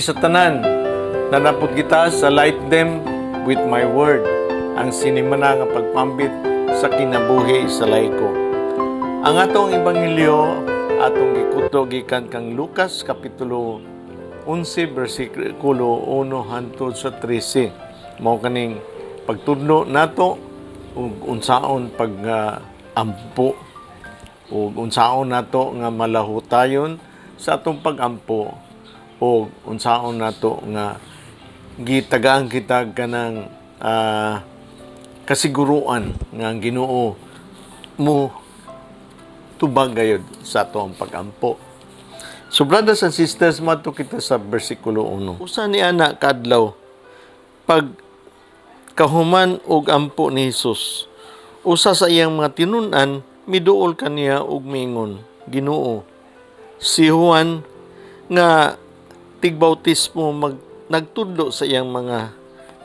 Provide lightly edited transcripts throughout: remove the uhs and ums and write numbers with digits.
Sa tanan, nanapod kita sa light them with my word, ang sinimana nga pagpambit sa kinabuhi sa layko. Ang atong ebanghelyo atong gikuto gikan kang Lucas kapitulo 11 bersikulo 1 hangtod sa 13. Mao kaning pagtudlo nato ug unsaon pag ampo ug unsaon nato nga malahutayon sa atong pagampo o unsaon nato nga gitagaan kita kanang kasiguruan nga ang Ginoo mo tubag gayud sa ato ang pagampo. So brothers and sisters, madto kita sa bersikulo 1. Usa ni ana kadlaw pag kahuman og ampo ni Hesus, usa sa iyang mga tinun-an miduol kaniya og mingon, Ginoo, si Juan nga tigbautismo nagtudlo sa iyang mga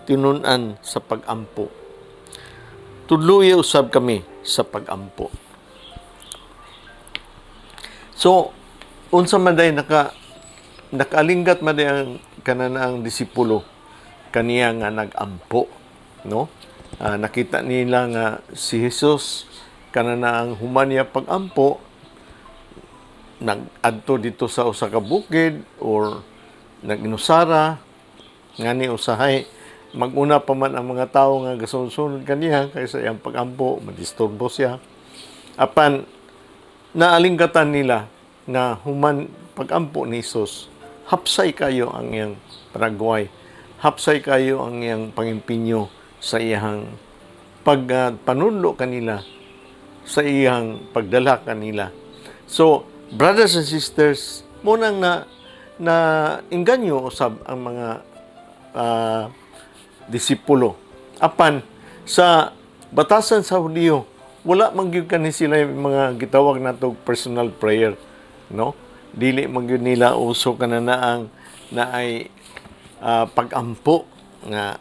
tinun-an sa pagampo. Tudloy usab kami sa pagampo. So, unsa man day nakalinggat man day ang kananaang disipulo kaniya nga nagampo, no? Nakita nila nga si Jesus kananaang human niya pagampo, nag-adto dito sa usa ka bukid or nag-inusara ngani usahay maguna pa man ang mga tawo nga gasunod kaniya kaysa iyang pagampo, madisturbo siya. Apan naalinggatan nila na human pagampo ni Jesus, hapsay kayo ang iyang paragway, hapsay kayo ang iyang pangimpinyo sa iyang pagpanudlo kanila, sa iyang pagdala kanila. So, brothers and sisters, munang na inganyo usab ang mga disipulo. Apan sa batasan sa Hudiyo, wala man gyud kani sila yung mga gitawag nato personal prayer, no? Dili man gyud nila uso kananaang na ay pagampo nga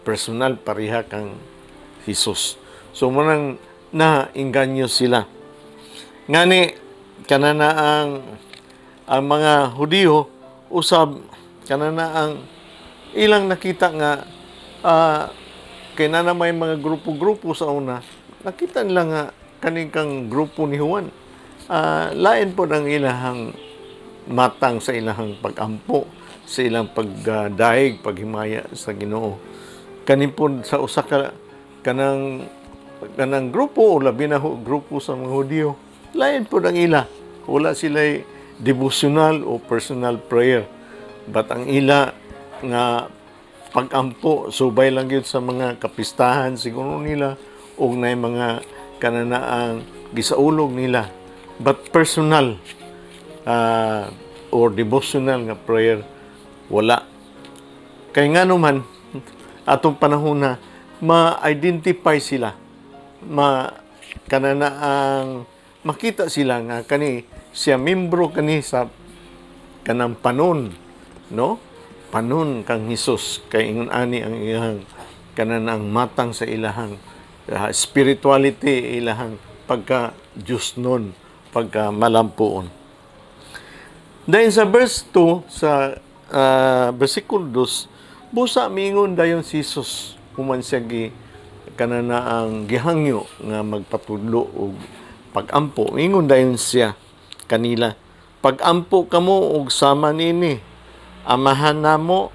personal pareha kang Hesus. So munang na inganyo sila. Ngani kananaang ang mga Hudiyo usab kananaang ilang nakita nga kay na may mga grupo-grupo sa una, nakita nila nga kaning kang grupo ni Juan lain po ang ilahang matang sa ilahang pagampo, sa ilang pagdaig, paghimaya sa Ginoo. Kanin po sa usa ka kanang grupo o labi na grupo sa mga Hudiyo, lain po ang ila. Wala sila'y devotional o personal prayer. But ang ila nga pagampo, subay lang yun sa mga kapistahan siguro nila o na mga kananaang gisaulog nila. But personal or devotional nga prayer, wala. Kaya nga naman, atong panahon na ma-identify sila, kananaang makita sila nga kani siya membro kani sa kanang panon, no? Panon kang Hesus kay ingon ani ang iyang kananaang matang sa ilahang spirituality, ilahang pagka Diyos nun, pagka malampuon. Dahil sa verse 2 sa versikulo 2, busa mingon dayon si Jesus human siya kananaang gihangyo nga magpatudlo og pagampo. Mingon dayon siya kanila, pagampo kamo og sama nini, amahan namo,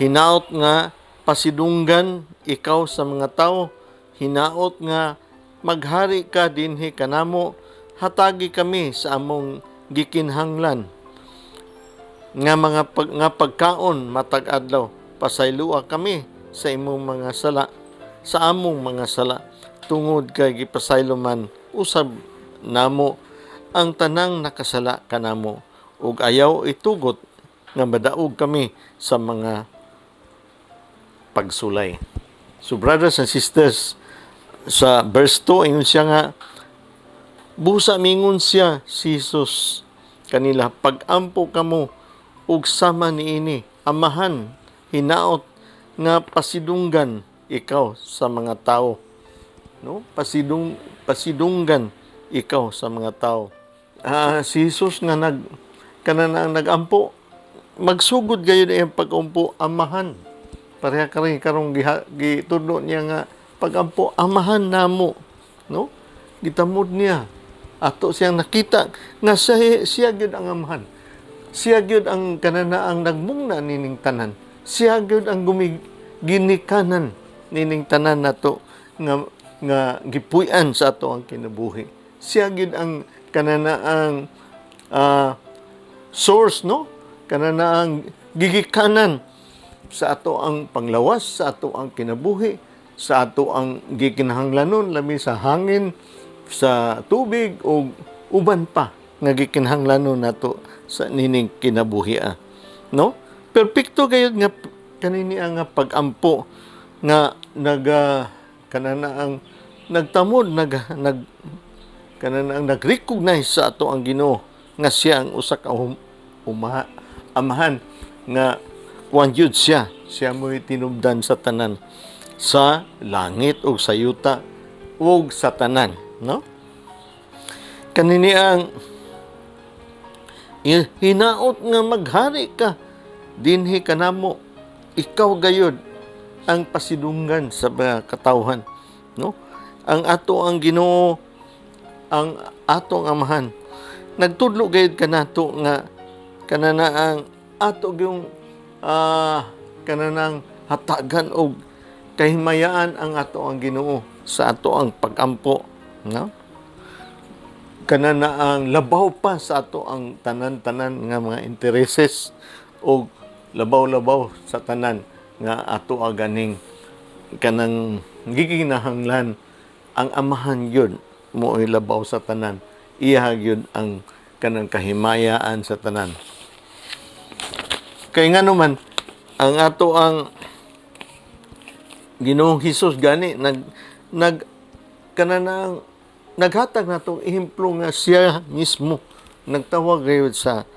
hinaot nga pasidunggan ikaw sa mga tao, hinaot nga maghari ka dinhi kanamo, hatagi kami sa among gikinhanglan nga nga pagkaon matag adlaw, pasaylua kami sa imong mga sala, sa among mga sala, tungod kay gipasaylo man usab namo ang tanang nakasala kanamo, ug ayaw itugot nga madaog kami sa mga pagsulay. So brothers and sisters, sa verse 2 ingon siya nga busa mingon siya si Jesus kanila, pagampo kamo ug sama niini, amahan, hinaot nga pasidunggan ikaw sa mga tao, no? Pasidunggan ikaw sa mga tao. Si Jesus nga kananaang nagampo, magsugod gayud iyang pag-ampo amahan. Pareha ka rin karong gitudlo niya nga pag-ampo amahan namo, no? Gitamod niya. Ato siyang nakita nga siya gyud ang amahan. Siya gyud ang kananaang nagmungna nining tanan. Siya gyud ang ginikanan nining tanan nato nga gipuy-an sa ato ang kinabuhi. Siya gyud ang kananaang source, no? Kananaang gigikanan sa ato ang panglawas, sa ato ang kinabuhi, sa ato ang gikinahanglanon lami sa hangin, sa tubig o uban pa nga gikinahanglanon nato sa nining kinabuhi, no? Perpekto gayud nga kanini nga pag-ampo nga kananaang nagtamod kananaang nag-recognize sa ato ang Ginoo nga siya ang usa ka amahan nga kuan jud siya mo'y tinubdan sa tanan, sa langit o sa yuta o sa tanan, no? Kanini ang hinaot nga maghari ka dinhi kanamo, ikaw gayud ang pasidunggan sa mga katawhan, no? Ang ato ang Ginoo, ang atong amahan, nagtudlo gayud kanato nga kananaang ato yung kananang hatagan og kahimayaan ang ato ang Ginoo sa ato ang pag-ampo, no? Kananaang labaw pa sa ato ang tanan-tanan nga mga intereses o labaw-labaw sa tanan nga ato ganing kanang giginahanglan. Ang amahan yun mo ay labaw sa tanan, iya yun ang kanang kahimayaan sa tanan. Kay nga naman, ang ato ang Ginoong Hesus gani naghatag nato ehemplo nga siya mismo nagtawag gayud sa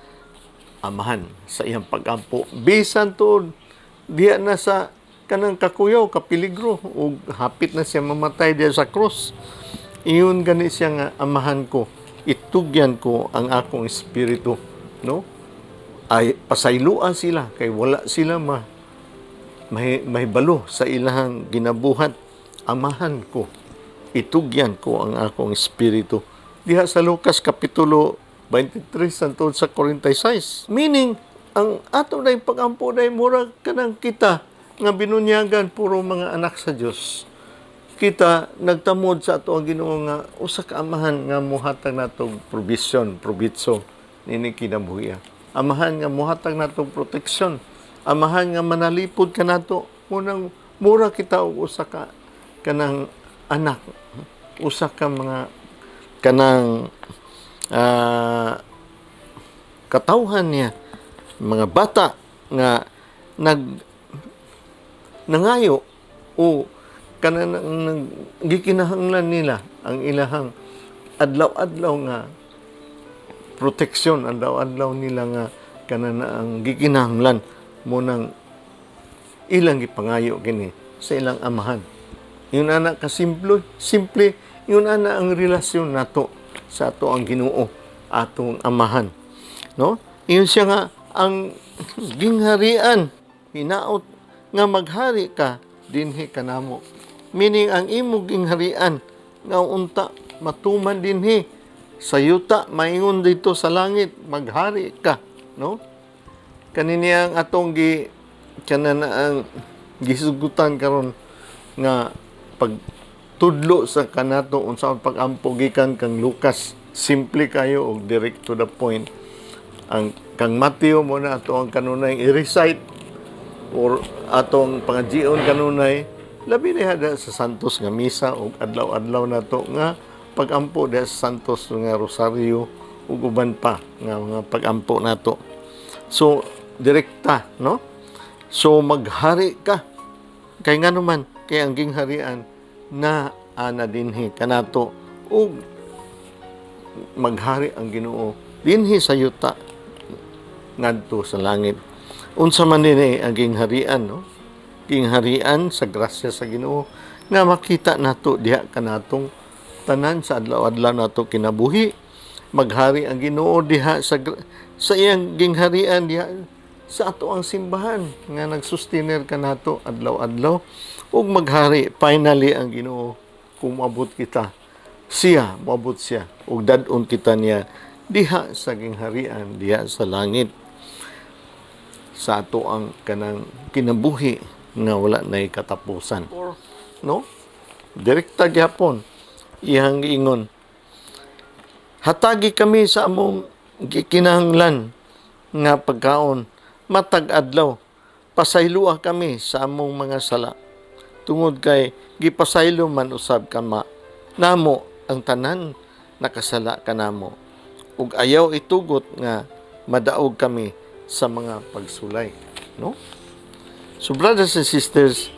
amahan sa iyang pag-ampo. Bisan to diya na sa kanang kakuyaw, kapiligro o hapit na siya mamatay diya sa cross. Iyon gani siya nga amahan ko, itugyan ko ang akong espiritu, no? Ay pasayloan sila kay wala sila mahibalo sa ilahang ginabuhat. Amahan ko, itugyan ko ang akong espiritu. Diha sa Lucas kapitulo 23 santod sa 46. Meaning, ang ato na yung pag-ampo na yung murag kanang kita nga binunyagan puro mga anak sa Diyos. Kita nagtamod sa ato ang Ginoo nga usa ka amahan nga muhatag natong probitso nini kinabuhi. Amahan nga muhatag natong proteksyon. Amahan nga manalipod ka nato. Munang mura kita og usa ka kanang anak. Usa ka mga kanang katawhan niya. Mga bata nga nangayo o kanang gikinahanglan nila ang ilahang adlaw-adlaw nga proteksyon, adlaw-adlaw nila nga kanang gikinahanglan mo nang ilang gipangayo kini sa ilang amahan. Yun ana ka simple, yun ana ang relasyon nato sa ato ang Ginoo, atong amahan, no? Yun siya nga ang gingharian, hinaot nga maghari ka dinhi kanamo. Meaning ang imo gingharian nga unta matuman dinhi sa yuta, maingon dito sa langit, maghari ka, no? Kanini ang atong ang gisugutan karon nga pagtudlo sa kanato unsa ang pag-ampo gikan kang Lucas, simple kayo og direct to the point. Ang kang Mateo mo na ato ang kanunay i-recite or atong pangajion kanunay labi na hada sa santos nga misa o adlaw-adlaw nato nga pag-ampo da sa santos nga rosaryo ug uban pa nga mga pag-ampo nato. So direkta, no? So maghari ka kay nganuman kay ang gingharian na ana dinhi kanato ug maghari ang Ginoo dinhi sa yuta ngadto sa langit. Unsa man dinhi ang gingharian, no? Gingharian sa grasya sa Ginoo nga makita nato diha kanatong tanan sa adlaw-adlaw nato kinabuhi. Maghari ang Ginoo diha sa iyang gingharian diha sa ato ang simbahan nga nagsustainer kanato adlaw-adlaw ug maghari finally ang Ginoo kung moabot kita moabot siya ug dad-on kita niya diha sa gingharian diha sa langit sa ato ang kanang kinabuhi nga wala nay katapusan, no? Direkta gyapon iyang giingon, hatagi kami sa among gikinahanglan nga pagkaon matag adlaw, pasayloa kami sa among mga sala tungod kay gipasaylo man usab kama namo ang tanan nakasala kanamo ug ayaw itugot nga madaog kami sa mga pagsulay, no? So brothers and sisters,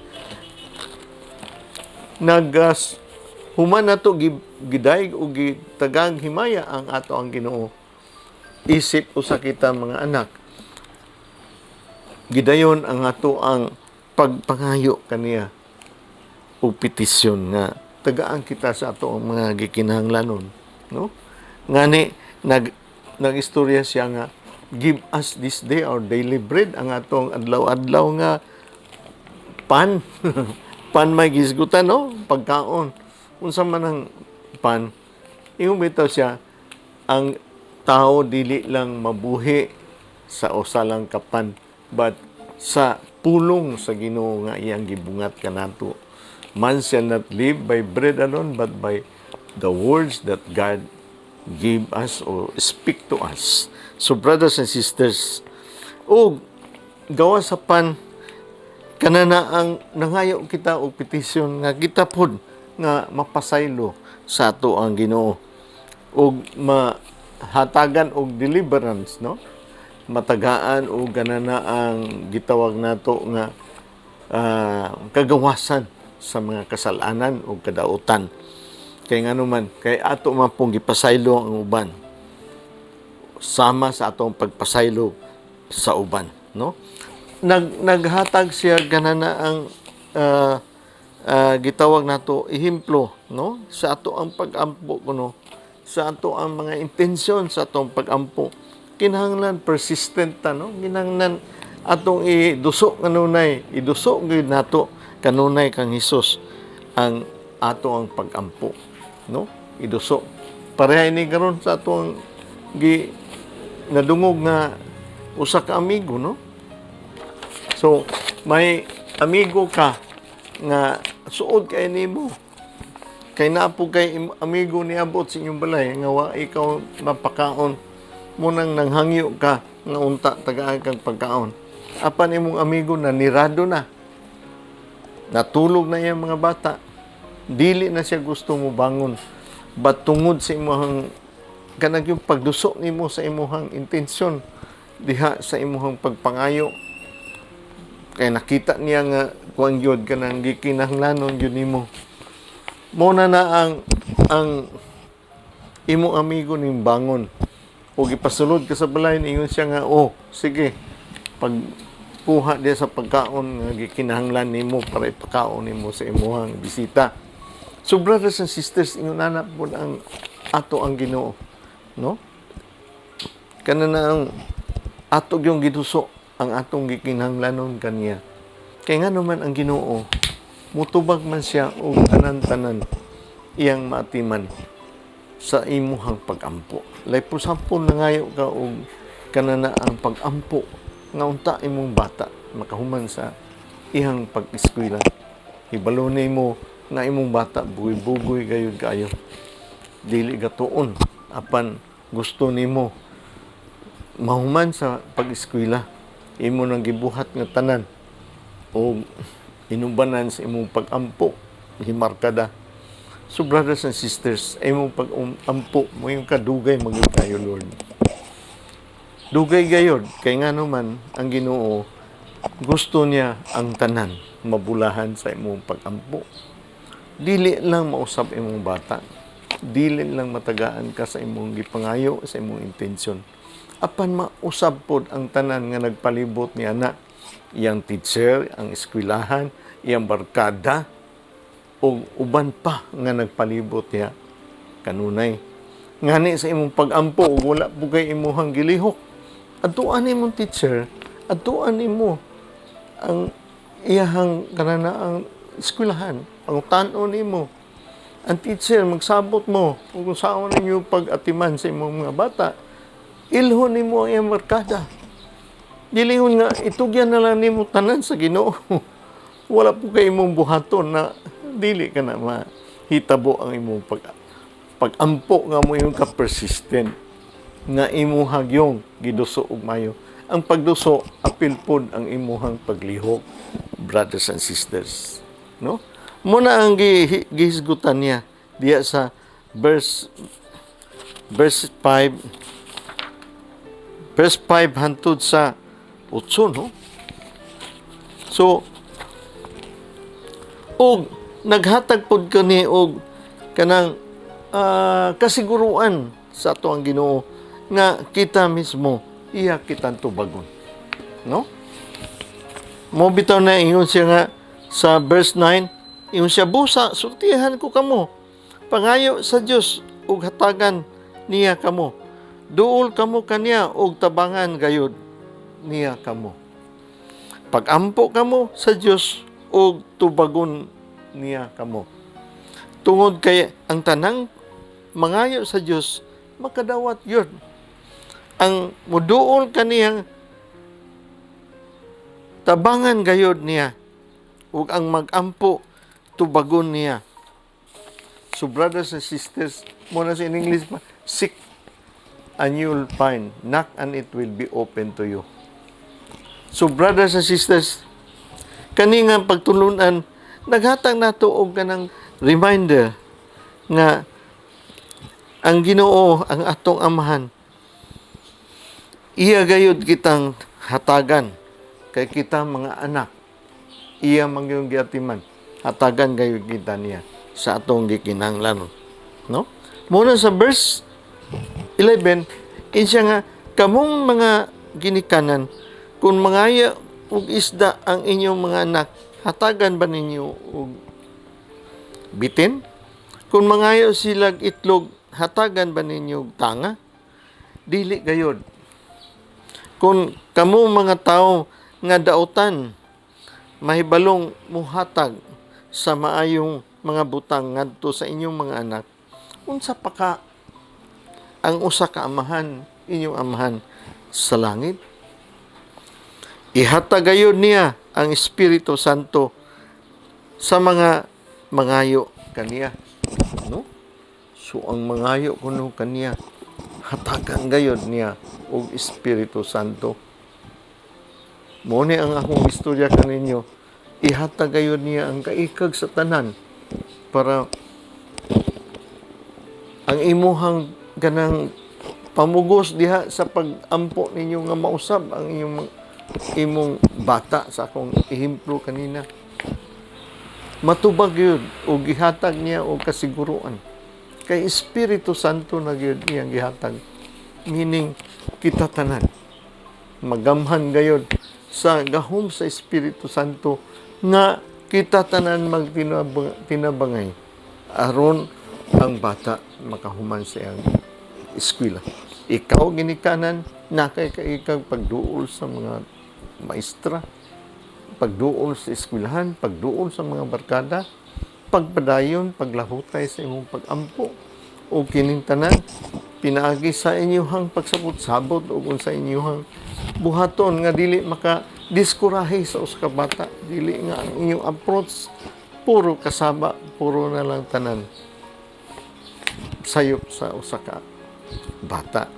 human nato gidayeg o gitagang himaya ang ato ang Ginoo. Isip usa kita mga anak, gidayon ang ato ang pagpangayo kaniya o petisyon nga tagaan kita sa ato ang mga gikinahanglanon, no? Ngani nag-istorya siya nga, give us this day our daily bread, ang atong adlaw-adlaw nga pan pan may gisgutan, no? Pagkaon unsa man ang pan, ingon bitaw siya, ang tao dili lang mabuhi sa usa lang ka pan but sa pulong sa Ginoo nga iyang gibungat kanato. Man shall not live by bread alone but by the words that God give us or speak to us. So brothers and sisters, gawa sa pan kanana ang nangayo kita og petisyon nga kita pod nga mapasaylo sa ato ang Ginoo ug mahatagan og deliverance, no? Matagaan og ganana ang gitawag nato nga kagawasan sa mga kasalanan o kadautan. Kay ngano man, kay ato man pong gipasaylo ang uban. Sama sa atong pagpasaylo sa uban, no? Naghatag siya ganana ang gitawag nato ehemplo, no? Sa ato ang pag-ampo kuno, sa ato ang mga intensyon sa atong pag-ampo. Kinahanglan persistent ta, no? Kinahanglan atong iduso kanunay, iduso gyud nato kanunay kang Hesus ang ato ang pag-ampo, no? Iduso. Pareha ini karon sa ato ang nadungog nga usa ka amigo, no? So may amigo ka nga suod kay nimo, kay napo kay amigo niabot sa inyong balay nga wa ikaw mapakaon mo nang nanghangyo ka nga unta tagaan kang pagkaon. Apan imong amigo na nirado na, natulog na yung mga bata, dili na siya gusto mo bangon, but tungod sa imong kanang yung pagduso nimo sa imong intensyon diha sa imong pagpangayo, kay nakita niya nga kuang gyud kanang gikinahanglanon gyud nimo, mo na ang imong amigo ning bangon o gipasulod ka sa balay, ingon siya nga, sige, pag kuha dia sa pagkaon nga gikinahanglan nimo para ipakaon nimo sa imong bisita. So brothers and sisters, ingon ana po ang ato ang Ginoo, no? Kanana ang ato yung giduso ang atong gikinahanglanon kaniya. Kay ngano man ang Ginoo, mutubag man siya og tanan-tanan iyang maatiman sa imuhang pag-ampo. Like for example, nangayo ka og kanana ang pag-ampo nga unta imong bata makahuman sa ihang pag-eskwela. Ibalo nimo nga imong bata bugoy-bugoy gayud kayo, dili gatuon apan gusto nimo mahuman sa pag-eskwela, imo nang gibuhat nga tanan o inubanan sa imong pag-ampo himarkada. So brothers and sisters, imong pag-ampo mo yung kadugay maging kayo, Lord. Dugay gayod, kay nga naman ang Ginoo gusto niya ang tanan mabulahan sa imong pag-ampo. Dili lang mausap imong bata, dili lang matagaan ka sa imong gipangayo, sa imong intensyon. Apan mausap pod ang tanan nga nagpalibot niya na, iyang teacher, ang eskwelahan, iyang barkada, o uban pa nga nagpalibot niya kanunay. Ngani sa imong pag-ampo, wala po kay imuhang gilihok. Atuan imong teacher, Atuan nimo ang iyahang kananaang eskwelahan, pangutanon nimo. Ang teacher magsabot mo kung saan ninyo pag-atiman sa imong mga bata. Ilhon nimo ang iyang barkada. Dilingon nga itugyan na lang nimo tanan sa Ginoo. Wala po kay imong buhaton na dili ka na mahitabo ang imong pag-ampo nga mo yung ka-persistent nga imong hagyong giduso og mayo. Ang pagduso apil pod ang imuhang paglihok, brothers and sisters, no? Muna ang gihisgutan niya diya sa verse 5 hangtod sa 8, no? So og naghatag pod kani og kanang kasiguruan sa ato ang Ginoo nga kita mismo iya kitang tubagon, no? Mo bitaw na ingon siya nga sa verse 9, ingon siya, busa sultihan ko kamo, pangayo sa Dios ug hatagan niya kamo, duol kamo kaniya ug tabangan gayud niya kamo, pagampo kamo sa Dios ug tubagon niya kamo, tungod kay ang tanang mangayo sa Dios makadawat yun. Ang muduol kaniyang tabangan gayod niya ug ang magampo tubagon niya. So brothers and sisters, muna sa in English pa, seek and you'll find, knock and it will be open to you. So brothers and sisters, kani nga pagtulunan naghatag nato og kanang reminder nga ang Ginoo ang atong amahan. Iya gayud kitang hatagan kay kita mga anak. Iya mangyong giatiman. Hatagan gayud kita niya sa atong gikinahanglan, no? Muna sa verse 11, insya nga kamong mga ginikanan kung mangaya ug isda ang inyong mga anak, hatagan ba ninyo og bitin? Kung mangayo silag itlog, hatagan ba ninyo og tanga? Dili gayod. Kung kamo mga tao nga daotan, mahibalong muhatag sa maayong mga butang ngadto sa inyong mga anak, unsa pa ka ang usa ka amahan, inyong amahan sa langit? Ihatag gayud niya ang Espiritu Santo sa mga mangayo kaniya, no? So ang mangayo kuno kaniya, hatagan gayud niya og Espiritu Santo. Mo ni ang akong istorya kaninyo, ihatag gayud niya ang kaikag sa tanan para ang imuhang ganang pamugos diha sa pagampo ninyo nga mausab ang imong bata sa akong ehemplo kanina. Matubag yun o gihatag niya o kasiguruan. Kay Espiritu Santo na yun niyang gihatag. Meaning, kita tanan. Magamhan gayon sa gahom sa Espiritu Santo nga kita tanan magtinabangay aron ang bata makahuman sa iyang eskwela. Ikaw ginikanan, nakay kaikag pagduol sa mga maestra, pagduol sa eskwelahan, pagduol sa mga barkada, pagpadayon, paglahutay sa imong pagampo, o kinintanan, pinaagi sa inyuhang pagsabot-sabot o kung sa inyuhang buhaton nga dili maka-diskurahe sa usa ka bata, dili nga ang inyong approach puro kasaba, puro na lang tanan sayop sa usa ka bata.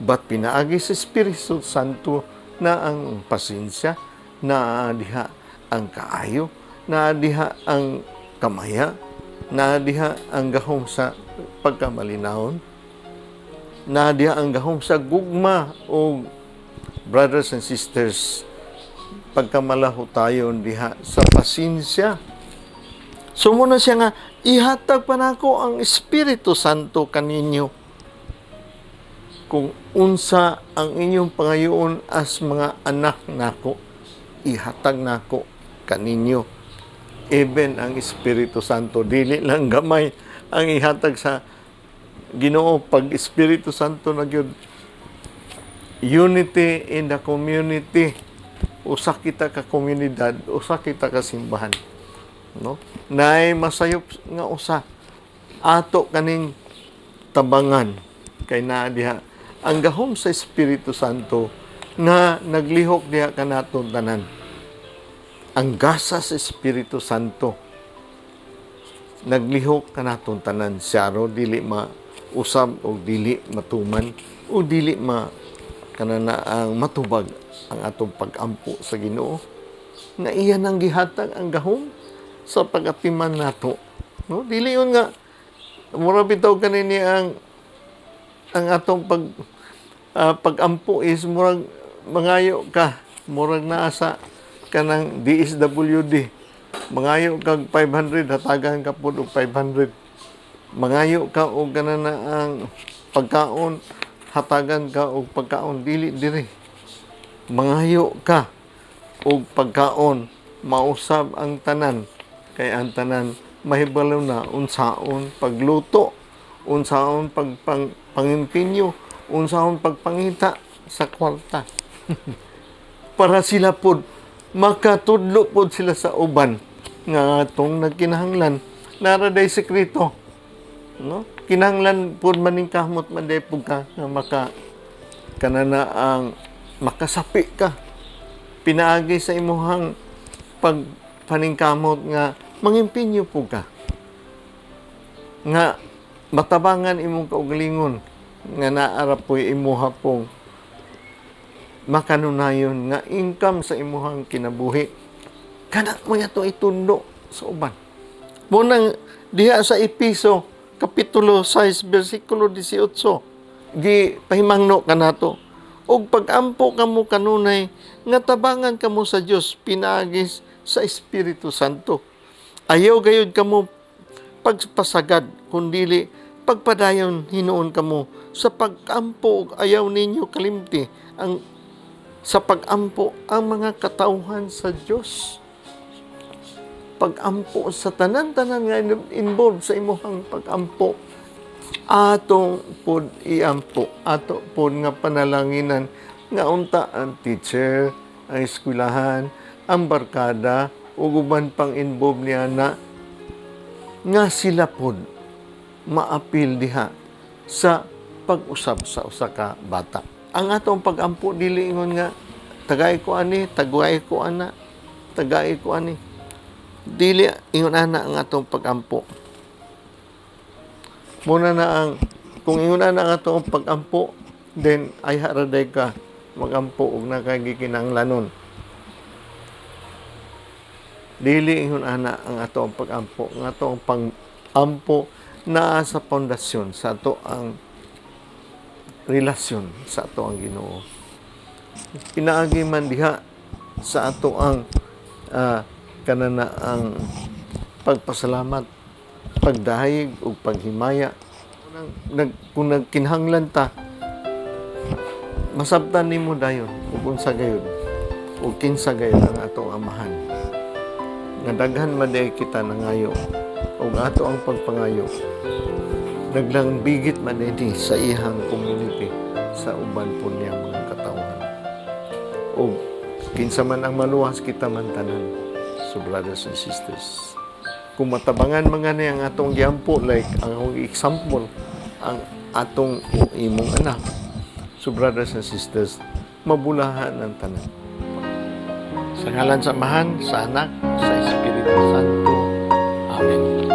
But pinaagi sa Espiritu Santo na ang pasensya, na diha ang kaayo, na diha ang kamaya, na diha ang gahom sa pagkamalinawon, na diha ang gahom sa gugma o brothers and sisters, pagkamalaho tayo diha sa pasensya. So muna siya nga, ihatag pa nako ang Espiritu Santo kaninyo kung unsa ang inyong pangayoon as mga anak nako, ihatag nako kaninyo. Even ang Espiritu Santo, dili lang gamay ang ihatag sa Ginoo. Pag Espiritu Santo na gyud, unity in the community. usa kita ka komunidad, usa kita ka simbahan, no? Nay masayop nga usa ato kaning tabangan kay naa diha ang gahom sa Espiritu Santo nga naglihok diha kanaton tanan. Ang gasa sa Espiritu Santo naglihok kanaton tanan, siya ro dili mausab o dili matuman o dili kanana ang matubag ang atong pag-ampo sa Ginoo, nga iyan ang gihatag ang gahom sa pag-atiman nato, no? Dili yun nga mura bitaw kanini ang atong pag-ampo is murag mangayo ka, murag naasa kanang DSWD, mangayo kag 500, hatagan ka pud og 500, mangayo ka og kanana ang pagkaon, hatagan ka og pagkaon, dili diri. Mangayo ka og pagkaon, mausab ang tanan, kay ang tanan mahibalo na unsaon pagluto, unsaon pangimpenyo, unsaon pagpangita sa kwarta. Para sila pod makatudlo pod sila sa uban nga atong nagkinahanglan, naraday sekreto, no? Kinahanglan pod maning kamot man day ka nga kanana ang makasapi ka, pinaagi sa imuhang paningkamot nga mangimpinyo po ka, nga matabangan imong kaugalingon, nga naara po'y imuha pong makanunayon nga income sa imuhang kinabuhi. Kana mga to itundo sa uban. Munang diha sa Episo Kapitulo 6, versikulo 18, gi pahimangno kanato, og pag-ampo kamo kanunay nga tabangan kamo sa Dios pinaagis sa Espiritu Santo. Ayaw gayud kamo pagpasagad, kundili pagpadayon hinuon kamo sa pag-ampo, ug ayaw ninyo kalimti sa pag-ampo ang mga katawhan sa Dios. Pag-ampo sa tanan-tanan nga involved sa imuhang pag-ampo, atong pod iampo, ato pod nga panalanginan nga unta ang teacher, ang eskwelahan, ang barkada, ug uban pang involved niya na nga sila pod maapil diha sa pag-usab sa usa ka bata. Ang atong pag-ampo dili ingon nga tagay ko ani, tagay ko ana, tagay ko ani. Dili ingon ana ang atong pag-ampo. Muna na kung ingon ana ang atong pag-ampo, then ay haraday ka mag-ampo og nakagikinahanglanon. Dili ingon ana ang atong pag-ampo, ang atong pag-ampo naa sa pundasyon sa ato ang relasyon sa ato ang Ginoo. Pinaagi man diha sa ato ang kanana ang pagpasalamat, pagdahig ug paghimaya. Kung nagkinahanglan ta, masabtan nimo dayon ug unsa gayud ug kinsa gayud ang atong amahan. Nga daghan man day kita nangayo ug ato ang pagpangayo, naglang bigit man ini sa ihang community sa uban po niya mga katawhan. O kinsa man ang maluwas kita man tanan. So brothers and sisters, kung matabangan mga ni ang atong giampo, like ang akong example, ang atong imong anak, so brothers and sisters, mabulahan ng tanan. Sa ngalan sa Amahan, sa Anak, sa Espiritu Santo. Amen.